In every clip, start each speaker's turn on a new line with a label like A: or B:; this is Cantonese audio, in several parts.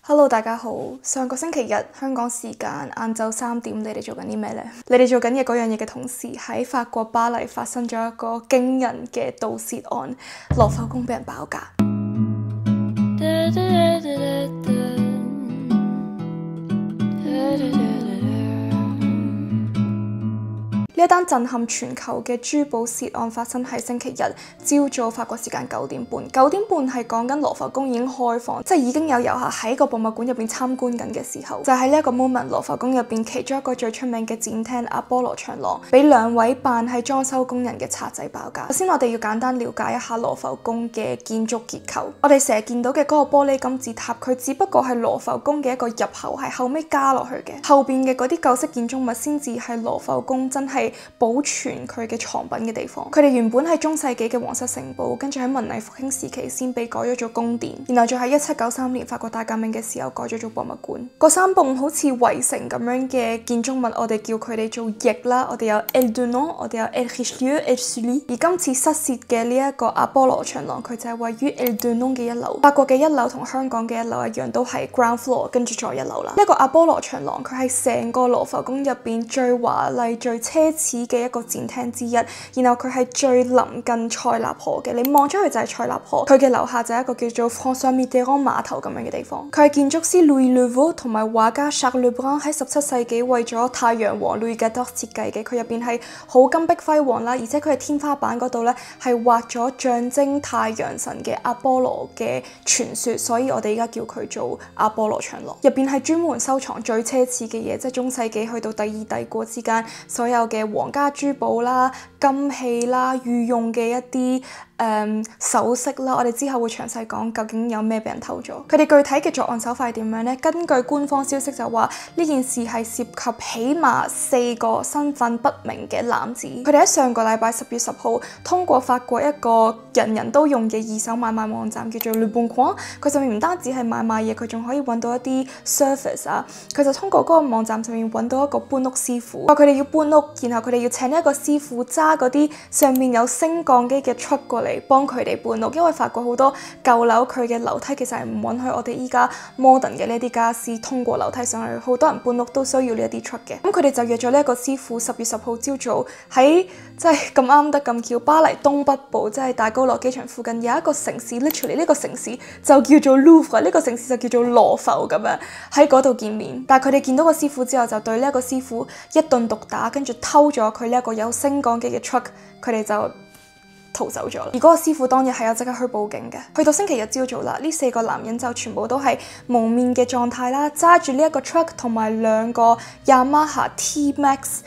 A: Hello， 大家好。上個星期日香港時間晏晝3點，你哋做緊啲咩呢？你哋做緊嘅嗰樣嘢嘅同時，喺法國巴黎發生咗一個驚人嘅盜竊案，羅浮宮俾人爆格。呢一單震撼全球嘅珠寶竊案發生喺星期日朝早法國時間9點半。9點半係講緊羅浮宮已經開放，即係已經有遊客喺個博物館入邊參觀緊嘅時候。就喺呢一個 moment， 羅浮宮入邊其中一個最出名嘅展廳阿波羅長廊，俾兩位扮係裝修工人嘅賊仔爆格。首先我哋要簡單了解一下羅浮宮嘅建築結構。我哋成日見到嘅嗰個玻璃金字塔，佢只不過係羅浮宮嘅一個入口，係後尾加落去嘅。後邊嘅嗰啲舊式建築物先至係羅浮宮真係保存佢嘅藏品嘅地方。佢哋原本係中世紀嘅皇室城堡，跟住喺文藝復興時期先被改咗做宮殿，然後再喺1793年法國大革命嘅時候改咗做博物館。嗰三棟好似圍城咁樣嘅建築物，我哋叫佢哋做翼啦。我哋有 Aile de Nantes， 我哋有 Aile Richelieu、Aile Sully。而今次失竊嘅呢一個阿波羅長廊，佢就係位於 Aile de Nantes 嘅1樓。法國嘅1樓同香港嘅1樓一樣，都係 ground floor， 跟住再1樓啦。呢一個阿波羅長廊，佢係成個羅浮宮入邊最華麗、最奢侈嘅一個展廳之一，然後佢係最臨近塞納河嘅，你望出去就係塞納河，佢嘅樓下就係一個叫做 François Mitterrand 碼頭咁樣嘅地方。佢係建築師 Louis Le Vau 同埋畫家 Charles Le Brun 喺17世紀為咗太陽王 Louis XIV 設計嘅，佢入邊係好金碧輝煌啦，而且佢係天花板嗰度咧係畫咗象徵太陽神嘅阿波羅嘅傳說，所以我哋而家叫佢做阿波羅長廊。入邊係專門收藏最奢侈嘅嘢，即係中世紀去到第二帝國之間所有嘅皇家珠寶啦、金器啦、御用嘅一啲首飾啦，我哋之後會詳細講究竟有咩俾人偷咗。佢哋具體嘅作案手法係點樣呢？根據官方消息就話呢件事係涉及起碼4個身份不明嘅男子。佢哋喺上個禮拜10月10號通過法國一個人人都用嘅二手買賣網站叫做 Le Bon Coin， 佢上面唔單止係買賣嘢，佢仲可以揾到一啲 service 啊。佢就通過嗰個網站上面揾到一個搬屋師傅，話佢哋要搬屋，然後佢哋要請一個師傅揸嗰啲上面有升降機嘅 truck 過嚟幫佢哋搬屋，因為法國好多舊樓佢嘅樓梯其實係唔允許我哋依家 modern 嘅呢啲家私通過樓梯上去，好多人搬屋都需要呢一啲 truck 嘅。咁佢哋就約咗呢一個師傅10月10號朝早喺即係咁啱得咁巧，巴黎東北部即係戴高樂機場附近有一個城市 literally 呢個城市就叫做 Louvre， 呢個城市就叫做羅浮咁樣，喺嗰度見面。但係佢哋見到個師傅之後就對呢一個師傅一頓毒打，跟住偷咗佢呢一個有升降機嘅 truck， 佢哋就逃走咗啦。而嗰個師傅當日係有即刻去報警嘅。去到星期日朝早啦，呢4個男人就全部都係蒙面嘅狀態啦，揸住呢一個 truck 同埋2個 Yamaha T-Max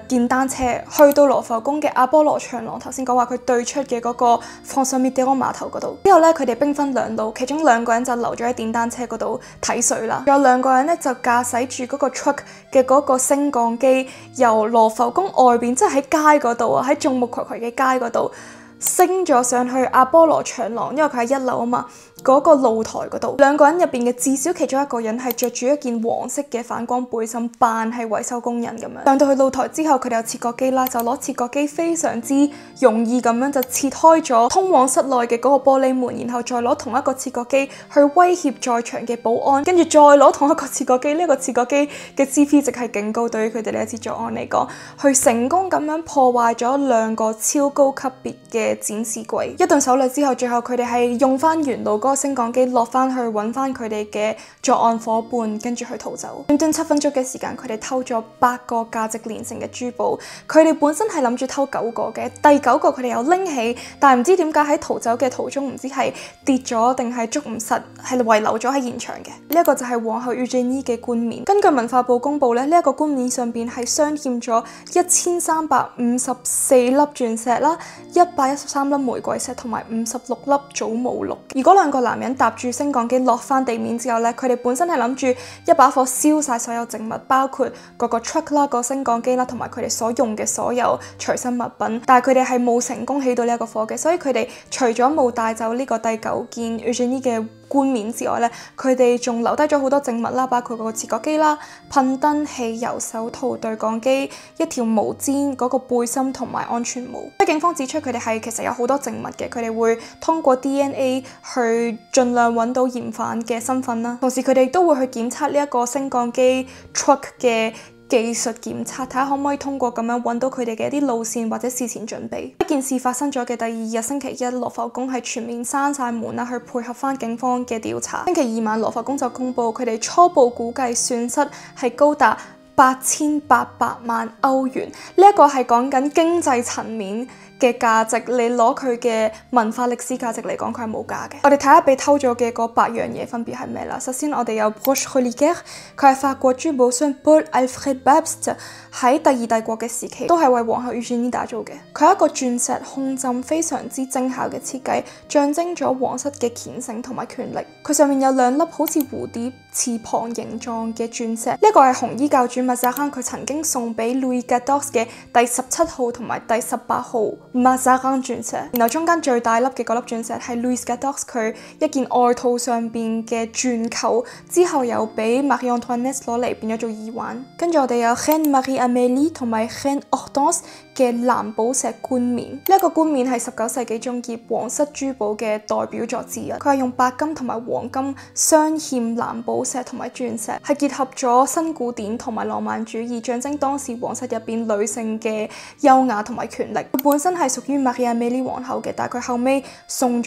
A: 電單車，去到羅浮宮嘅阿波羅長廊，頭先講話佢對出嘅嗰個 François Mitterrand 碼頭嗰度。之後咧，佢哋兵分2路，其中2個人就留咗喺電單車嗰度睇水啦，仲有2個人咧就駕駛住嗰個 truck 嘅嗰個升降機，由羅浮宮外邊，即係喺街嗰度啊，喺眾目睽睽嘅街嗰度升咗上去阿波羅長廊，因為佢喺1樓啊嘛。嗰個露台嗰度，2個人入邊嘅至少其中1個人係着住一件黃色嘅反光背心，扮係維修工人咁樣。上到去露台之後，佢哋有切割機啦，就攞切割機非常之容易咁樣就切開咗通往室內嘅嗰個玻璃門，然後再攞同一個切割機去威脅在場嘅保安，跟住再攞同一個切割機，呢個切割機嘅 CP 值係勁高，對於佢哋呢一次作案嚟講，去成功咁樣破壞咗2個超高級別嘅展示櫃。一頓手掠之後，最後佢哋係用翻原路嗰個升降機落翻去揾翻佢哋嘅作案伙伴，跟住去逃走。短短7分鐘嘅時間，佢哋偷咗8個價值連城嘅珠寶。佢哋本身係諗住偷9個嘅，第9個佢哋又拎起，但係唔知點解喺逃走嘅途中唔知係跌咗定係捉唔實，係遺留咗喺現場嘅。呢一個就係皇后 Eugénie 嘅冠冕。根據文化部公佈咧，呢一個冠冕上邊係鑲嵌咗1354粒鑽石啦、113粒玫瑰石同埋56粒祖母綠。而嗰2個男人搭住升降機落翻地面之後咧，佢哋本身係諗住一把火燒晒所有證物，包括嗰個 truck 啦、個升降機啦，同埋佢哋所用嘅所有隨身物品。但係佢哋係冇成功起到呢一個火嘅，所以佢哋除咗冇帶走呢個第9件 Eugénie 嘅冠冕之外咧，佢哋仲留低咗好多證物啦，包括嗰個切割機啦、噴燈、汽油、手套、對講機、一條毛氈、嗰個背心同埋安全帽。警方指出佢哋係其實有好多證物嘅，佢哋會通過 DNA 去盡量揾到嫌犯嘅身份啦，同時佢哋都會去檢測呢一個升降機 truck 嘅技術檢測，睇下可唔可以通過咁樣揾到佢哋嘅一啲路線或者事前準備。一件事發生咗嘅第二日星期一，羅浮宮係全面閂晒門啦，去配合翻警方嘅調查。星期二晚，羅浮宮就公布佢哋初步估計損失係高達8800萬歐元，呢一個係講緊經濟層面嘅價值，你攞佢嘅文化歷史價值嚟講，佢係冇價嘅。我哋睇下被偷咗嘅嗰8樣嘢分別係咩啦？首先我哋有 Broche Reliquaire，佢係法國珠寶商 Paul Alfred Babst 喺第二帝國嘅時期都係為皇后 Eugénie 打造嘅。佢係一個鑽石控浸非常之精巧嘅設計，象徵咗皇室嘅虔誠同埋權力。佢上面有2粒好似蝴蝶翅膀形狀嘅鑽石，呢個係紅衣教主 Mazarin 佢曾經送俾 Louis XIV 嘅第17號同埋第18號。Mazarin 鑽石，然後中間最大粒嘅嗰粒鑽石係 Louis XIV 佢一件外套上邊嘅鑽扣，之後又俾 Marie Antoinette 攞嚟變咗做耳環。跟住我哋有 Reine Marie Amélie 同埋 Reine Hortense嘅藍寶石冠冕，呢一個冠冕係19世紀中葉皇室珠寶嘅代表作之一。佢係用白金同埋黃金鑲嵌藍寶石同埋鑽石，係結合咗新古典同埋浪漫主義，象徵當時皇室入邊女性嘅優雅同埋權力。佢本身係屬於 Marie Amélie 皇后嘅，但係佢後尾傳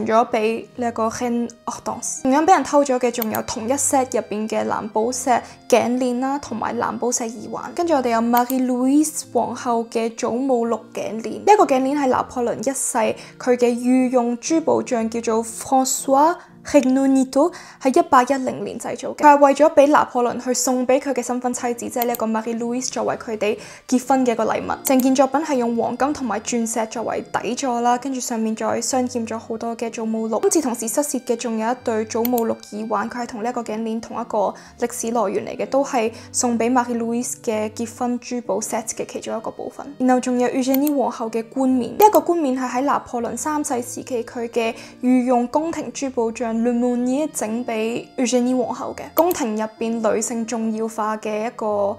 A: 咗俾呢一個 Reine Hortense。同樣俾人偷咗嘅仲有同一 set 入邊嘅藍寶石頸鏈啦，同埋藍寶石耳環。跟住我哋有 Marie Louise 皇后嘅祖母綠頸鏈，呢一個頸鏈係拿破崙一世佢嘅御用珠寶匠叫做 François Regnonito 喺1810年製造嘅，佢係為咗俾拿破崙去送俾佢嘅新婚妻子，即係呢一個 Marie Louise 作為佢哋結婚嘅一個禮物。成件作品係用黃金同埋鑽石作為底座啦，跟住上面再鑲嵌咗好多嘅祖母綠。今次同時失竊嘅仲有一對祖母綠耳環，佢係同呢一個頸鏈同一個歷史來源嚟嘅，都係送俾 Marie Louise 嘅結婚珠寶 set 嘅其中一個部分。然後仲有 Eugénie 皇后嘅冠冕，呢一個冠冕係喺拿破崙3世時期佢嘅御用宮廷珠寶匠Le Monnier 整俾 Eugénie 皇后嘅，宮廷入邊女性重要化嘅一個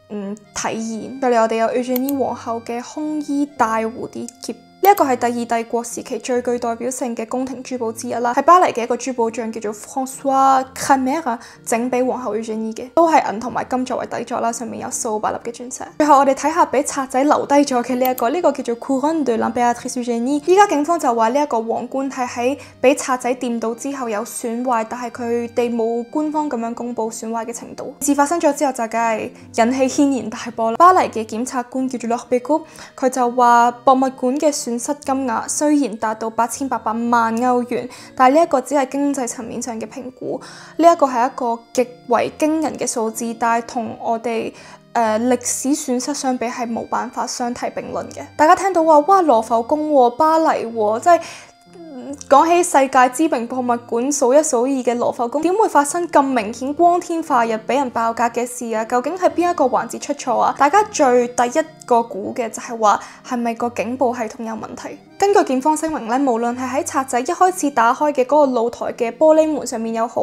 A: 體現。再嚟我哋有 Eugénie 皇后嘅胸衣大蝴蝶結。呢一個係第二帝國時期最具代表性嘅宮廷珠寶之一啦，係巴黎嘅一個珠寶匠叫做 François Kramer 整俾皇后 Eugénie 嘅，都係銀同埋金作為底座啦，上面有數百粒嘅鑽石。最後我哋睇下俾賊仔留低咗嘅呢一個叫做 Couronne de l'Impératrice Eugénie。依家警方就話呢一個皇冠係喺俾賊仔掂到之後有損壞，但係佢哋冇官方咁樣公布損壞嘅程度。事發生咗之後就梗係引起軒然大波啦。巴黎嘅檢察官叫做 Laure Becot，佢就話博物館嘅損失金額雖然達到8800萬歐元，但係呢一個只係經濟層面上嘅評估，呢一個係一個極為驚人嘅數字，但係同我哋歷史損失相比係冇辦法相提並論嘅。大家聽到話哇羅浮宮、巴黎即係講起世界知名博物館數一數二嘅羅浮宮，點會發生咁明顯光天化日俾人爆格嘅事啊？究竟係邊一個環節出錯啊？大家最第一個估嘅就係話係咪個警報系統有問題？根據警方聲明咧，無論係喺賊仔一開始打開嘅嗰個露台嘅玻璃門上面又好，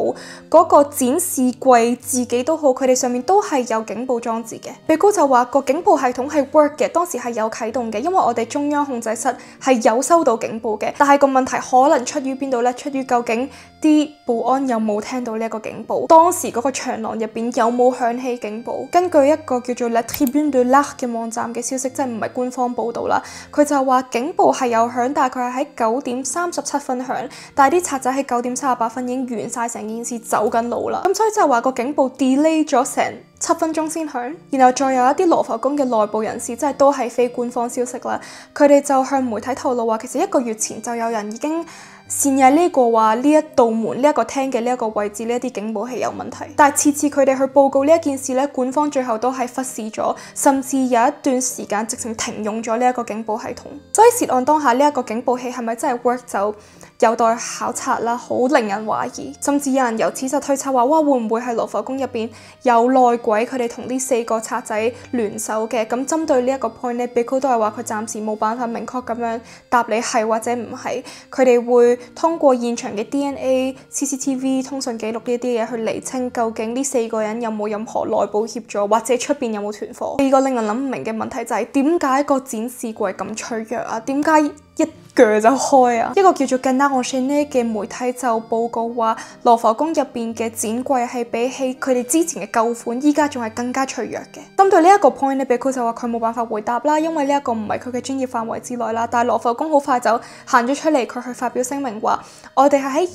A: 嗰個展示櫃自己都好，佢哋上面都係有警報裝置嘅。被告就話個警報系統係 work 嘅，當時係有啟動嘅，因為我哋中央控制室係有收到警報嘅。但係個問題可能出於邊度呢？出於究竟啲保安有冇聽到呢一個警報？當時嗰個長廊入邊有冇響起警報？根據一個叫做 La Tribune de l'Art 嘅網站嘅消息，即係唔係官方報導啦，佢就話警報係有響，但係佢係喺9:37響，但係啲賊仔喺9:38已經完晒成件事走緊路啦。咁所以就係話個警報 delay 咗成7分鐘先響。然後再有一啲羅浮宮嘅內部人士，即係都係非官方消息啦，佢哋就向媒體透露話，其實1個月前就有人已經擅入呢個話呢一道門呢一個廳嘅呢一個位置呢一啲警報器有問題，但係次次佢哋去報告呢一件事咧，官方最後都係忽視咗，甚至有一段時間直情停用咗呢一個警報系統。所以涉案當下呢一個警報器係咪真係 work 就有待考察啦，好令人懷疑。甚至有人由此就推測話，哇，會唔會係羅浮宮入邊有內鬼，佢哋同呢4個賊仔聯手嘅？咁針對呢一個 point 咧，Biko都係話佢暫時冇辦法明確咁樣答你係或者唔係。佢哋會通過現場嘅 DNA、CCTV、通訊記錄呢啲嘢去釐清究竟呢4個人有冇任何內部協助，或者出邊有冇團伙。第二個令人諗唔明嘅問題就係點解個展示櫃咁脆弱啊？點解一鋸就開啊！一個叫做 Canard Enchaîné嘅媒體就報告話，羅浮宮入邊嘅展櫃係比起佢哋之前嘅舊款，依家仲係更加脆弱嘅。針對呢一個 point 咧，Biko就話佢冇辦法回答啦，因為呢一個唔係佢嘅專業範圍之內啦。但係羅浮宮好快就行咗出嚟，佢去發表聲明話，我哋係喺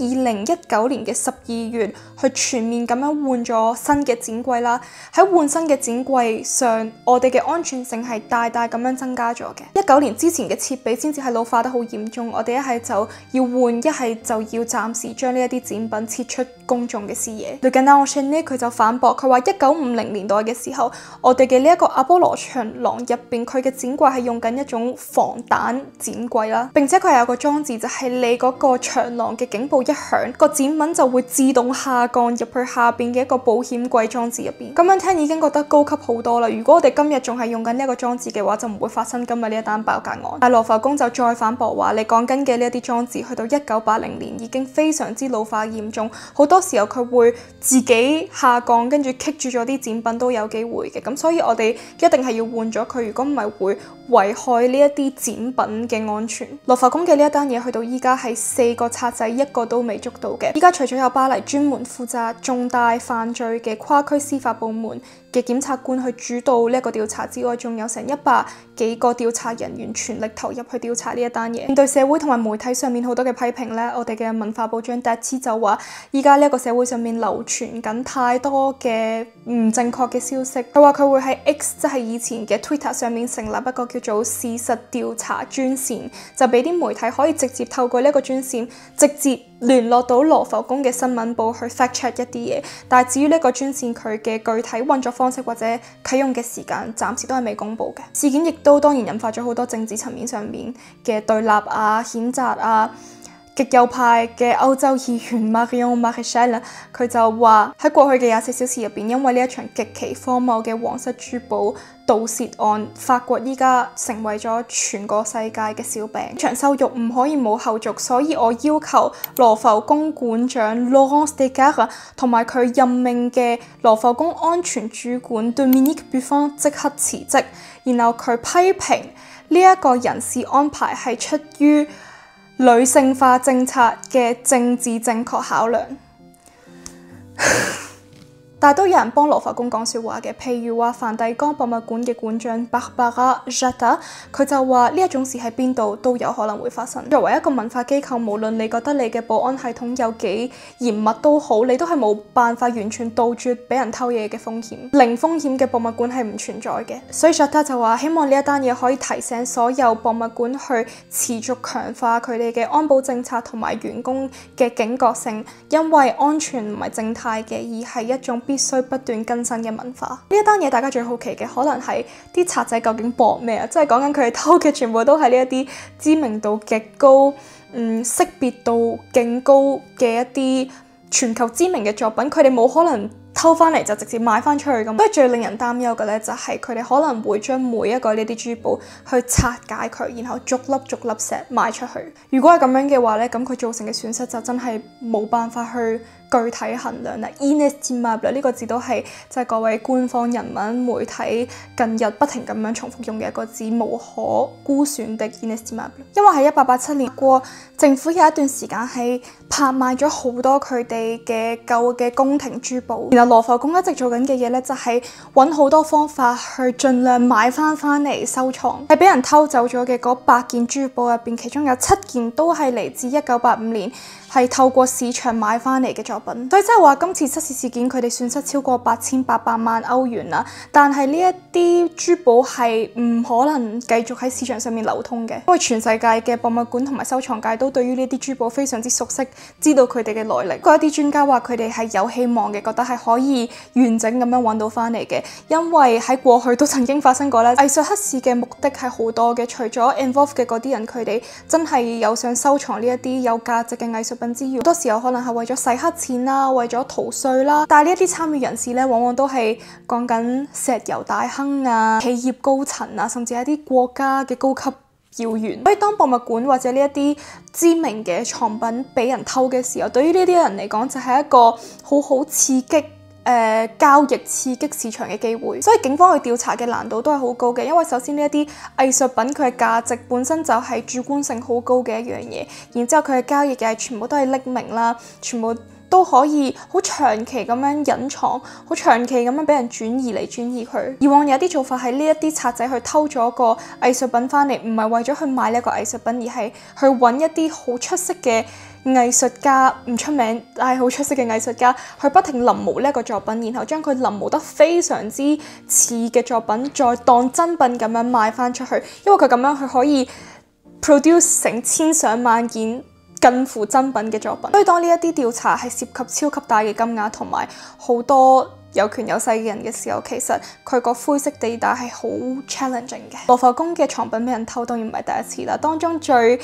A: 2019年嘅12月去全面咁樣換咗新嘅展櫃啦。喺換新嘅展櫃上，我哋嘅安全性係大大咁樣增加咗嘅。19年之前嘅設備先至係老化得好嚴重，我哋一係就要換，一係就要暫時將呢一啲展品撤出公眾嘅視野。Le Canard Enchaîné佢就反駁，佢話1950年代嘅時候，我哋嘅呢一個阿波羅長廊入邊，佢嘅展櫃係用緊一種防彈展櫃啦，並且佢係有個裝置，就係你嗰個長廊嘅警報一響，個展品就會自動下降入去下邊嘅一個保險櫃裝置入邊。咁樣聽已經覺得高級好多啦。如果我哋今日仲係用緊呢一個裝置嘅話，就唔會發生今日呢一單爆格案。但羅浮宮就再反駁話，你講緊嘅呢一啲裝置去到1980年已經非常之老化嚴重，好多時候佢會自己下降，跟住棘住咗啲展品都有機會嘅。咁所以我哋一定係要換咗佢，如果唔係會危害呢一啲展品嘅安全。羅浮宮嘅呢一單嘢去到依家係4個賊仔一個都未捉到嘅。依家除咗有巴黎專門負責重大犯罪嘅跨區司法部門嘅檢察官去主導呢一個調查之外，仲有成100幾個調查人員全力投入去調查呢一單嘢。面對社會同埋媒體上面好多嘅批評咧，我哋嘅文化部長 Dati 就話：依家呢一個社會上面流傳緊太多嘅唔正確嘅消息。佢話佢會喺 X 即係以前嘅 Twitter 上面成立一個叫做事實調查專線，就俾啲媒體可以直接透過呢一個專線直接聯絡到羅浮宮嘅新聞部去 fact check 一啲嘢。但係至於呢個專線佢嘅具體運作方式或者啟用嘅時間，暫時都係未公布嘅。事件亦都當然引發咗好多政治層面上面嘅對立啊、譴責啊。極右派嘅歐洲議員 Marion Maréchal 佢就話喺過去嘅24小時入邊，因為呢一場極其荒謬嘅皇室珠寶盜竊案，法國依家成為咗全個世界嘅笑柄。場羞辱唔可以冇後續，所以我要求羅浮宮館長 Laurence Descartes 同埋佢任命嘅羅浮宮安全主管 Dominique Buffon 即刻辭職。然後佢批評呢一個人事安排係出於女性化政策嘅政治正確考量。但係都有人幫羅浮宮講説話嘅，譬如話梵蒂岡博物館嘅館長 Barbara Jatta， 佢就話呢一種事喺邊度都有可能會發生。作為一個文化機構，無論你覺得你嘅保安系統有幾嚴密都好，你都係冇辦法完全杜絕俾人偷嘢嘅風險。零風險嘅博物館係唔存在嘅。所以 Jatta 就話希望呢一單嘢可以提醒所有博物館去持續強化佢哋嘅安保政策同埋員工嘅警覺性，因為安全唔係靜態嘅，而係一種必須不斷更新嘅文化。呢一單嘢大家最好奇嘅可能係啲賊仔究竟博咩啊？即係講緊佢哋偷嘅全部都係呢一啲知名度極高、識別度勁高嘅一啲全球知名嘅作品，佢哋冇可能偷翻嚟就直接賣翻出去咁。不過最令人擔憂嘅咧，就係佢哋可能會將每一個呢啲珠寶去拆解佢，然後逐粒逐粒石賣出去。如果係咁樣嘅話咧，咁佢造成嘅損失就真係冇辦法去具體衡量啦。Inestimable 呢個字都係即係各位官方人物媒體近日不停咁樣重複用嘅一個字，無可估算的 inestimable。因為喺1887年過，政府有一段時間係拍賣咗好多佢哋嘅舊嘅宮廷珠寶，然後羅浮宮一直做緊嘅嘢咧，就係揾好多方法去盡量買翻嚟收藏。係俾人偷走咗嘅嗰100件珠寶入邊，其中有7件都係嚟自1985年係透過市場買翻嚟嘅作品。所以即係話今次失竊事件，佢哋損失超過8800萬歐元啦。但係呢一啲珠寶係唔可能繼續喺市場上面流通嘅，因為全世界嘅博物館同埋收藏界都對於呢啲珠寶非常之熟悉，知道佢哋嘅來歷。嗰一啲專家話佢哋係有希望嘅，覺得係可以完整咁樣揾到翻嚟嘅，因為喺過去都曾經發生過咧。藝術黑市嘅目的係好多嘅，除咗 involve 嘅嗰啲人，佢哋真係有想收藏呢一啲有價值嘅藝術品之餘，好多時候可能係為咗洗黑錢啦，為咗逃稅啦。但係呢一啲參與人士咧，往往都係講緊石油大亨啊、企業高層啊，甚至係一啲國家嘅高級要員。所以當博物館或者呢一啲知名嘅藏品俾人偷嘅時候，對於呢啲人嚟講就係一個好好刺激交易、刺激市場嘅機會。所以警方去調查嘅難度都係好高嘅，因為首先呢一啲藝術品佢嘅價值本身就係主觀性好高嘅一樣嘢，然之後佢嘅交易嘅係全部都係匿名啦，全部都可以好長期咁樣隱藏，好長期咁樣俾人轉移嚟轉移去。以往有啲做法係呢一啲賊仔去偷咗個藝術品翻嚟，唔係為咗去買呢個藝術品，而係去揾一啲好出色嘅藝術家，唔出名但係好出色嘅藝術家，去不停臨摹呢一個作品，然後將佢臨摹得非常之似嘅作品，再當真品咁樣賣翻出去。因為佢咁樣佢可以 produce 成千上萬件近乎真品嘅作品。所以當呢一啲調查係涉及超級大嘅金額同埋好多有權有勢嘅人嘅時候，其實佢個灰色地帶係好 challenging 嘅。羅浮宮嘅藏品俾人偷當然唔係第一次啦，當中最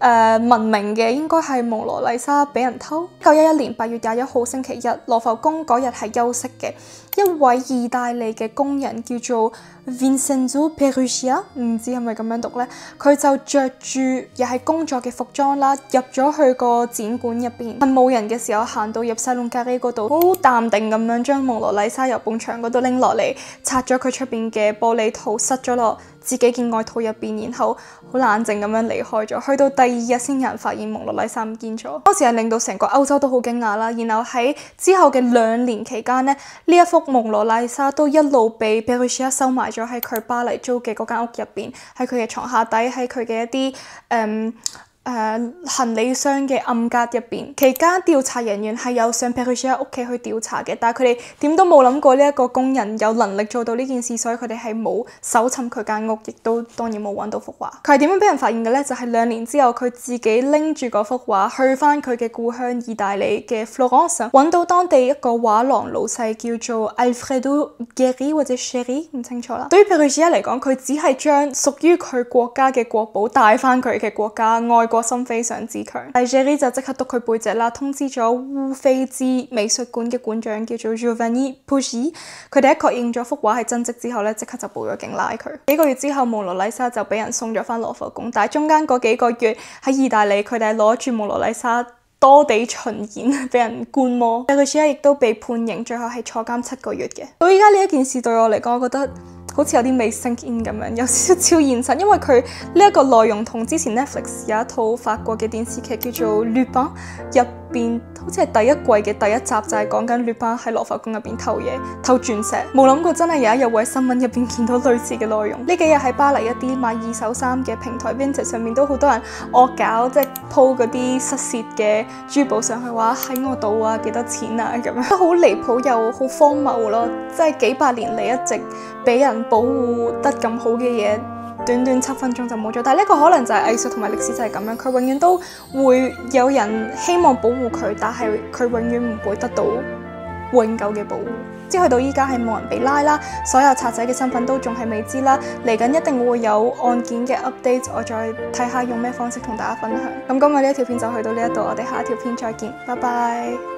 A: 聞名嘅應該係蒙羅麗莎俾人偷。1911年8月21號星期一，羅浮宮嗰日係休息嘅，一位意大利嘅工人叫做 Vincenzo Peruggia， 唔知係咪咁樣讀呢？佢就着住又係工作嘅服裝啦，入咗去個展館入邊，趁冇人嘅時候行到入西隆加里嗰度，好淡定咁樣將蒙羅麗莎由埲牆嗰度拎落嚟，拆咗佢出邊嘅玻璃套，塞咗落自己件外套入邊，然後好冷靜咁樣離開咗。去到第二日先有人發現蒙羅麗莎唔見咗，當時係令到成個歐洲都好驚訝啦。然後喺之後嘅2年期間呢，呢一幅蒙羅麗莎都一路被 Peruggia 收埋咗喺佢巴黎租嘅嗰間屋入邊，喺佢嘅床下底，喺佢嘅一啲行李箱嘅暗格入邊。期間調查人員係有上 Peruggia 屋企去調查嘅，但係佢哋點都冇諗過呢一個工人有能力做到呢件事，所以佢哋係冇搜尋佢間屋，亦都當然冇揾到幅畫。佢係點樣俾人發現嘅呢？就係2年之後，佢自己拎住嗰幅畫去翻佢嘅故鄉意大利嘅 Florence， 揾到當地一個畫廊老細叫做 Alfredo Geri 或者 Sherry， 唔清楚啦。對於 Peruggia 嚟講，佢只係將屬於佢國家嘅國寶帶翻佢嘅國家，愛國心非常之強。但 Geri 就即刻督佢背脊啦，通知咗烏菲茲美術館嘅館長叫做 Giovanni Puggi， 佢哋一確認咗幅畫係真跡之後咧，即刻就報咗警拉佢。幾個月之後，蒙羅麗莎就俾人送咗翻羅浮宮，但係中間嗰幾個月喺意大利，佢哋係攞住蒙羅麗莎多地巡演，俾人觀摩。Peruggia亦都被判刑，最後係坐監7個月嘅。到依家呢一件事對我嚟講，我覺得好似有啲未 sink in 咁樣，有少少超現實，因為佢呢一個內容同之前 Netflix 有一套法國嘅電視劇叫做《Lupin》入邊，好似係第一季嘅第一集就係講緊 Lupin 喺羅浮宮入邊偷嘢、偷鑽石。冇諗過真係有一日會喺新聞入邊見到類似嘅內容。呢幾日喺巴黎一啲賣二手衫嘅平台 Vinted 上面都好多人惡搞，即係 po 嗰啲失竊嘅珠寶上去，話喺我度啊，幾多錢啊咁樣，都好離譜又好荒謬咯。即係幾百年嚟一直俾人保護得咁好嘅嘢，短短7分鐘就冇咗。但係呢個可能就係藝術同埋歷史就係咁樣，佢永遠都會有人希望保護佢，但係佢永遠唔會得到永久嘅保護。即係去到依家係冇人被拉啦，所有賊仔嘅身份都仲係未知啦。嚟緊一定會有案件嘅 update， 我再睇下用咩方式同大家分享。咁今日呢一條片就去到呢一度，我哋下一條片再見，拜拜。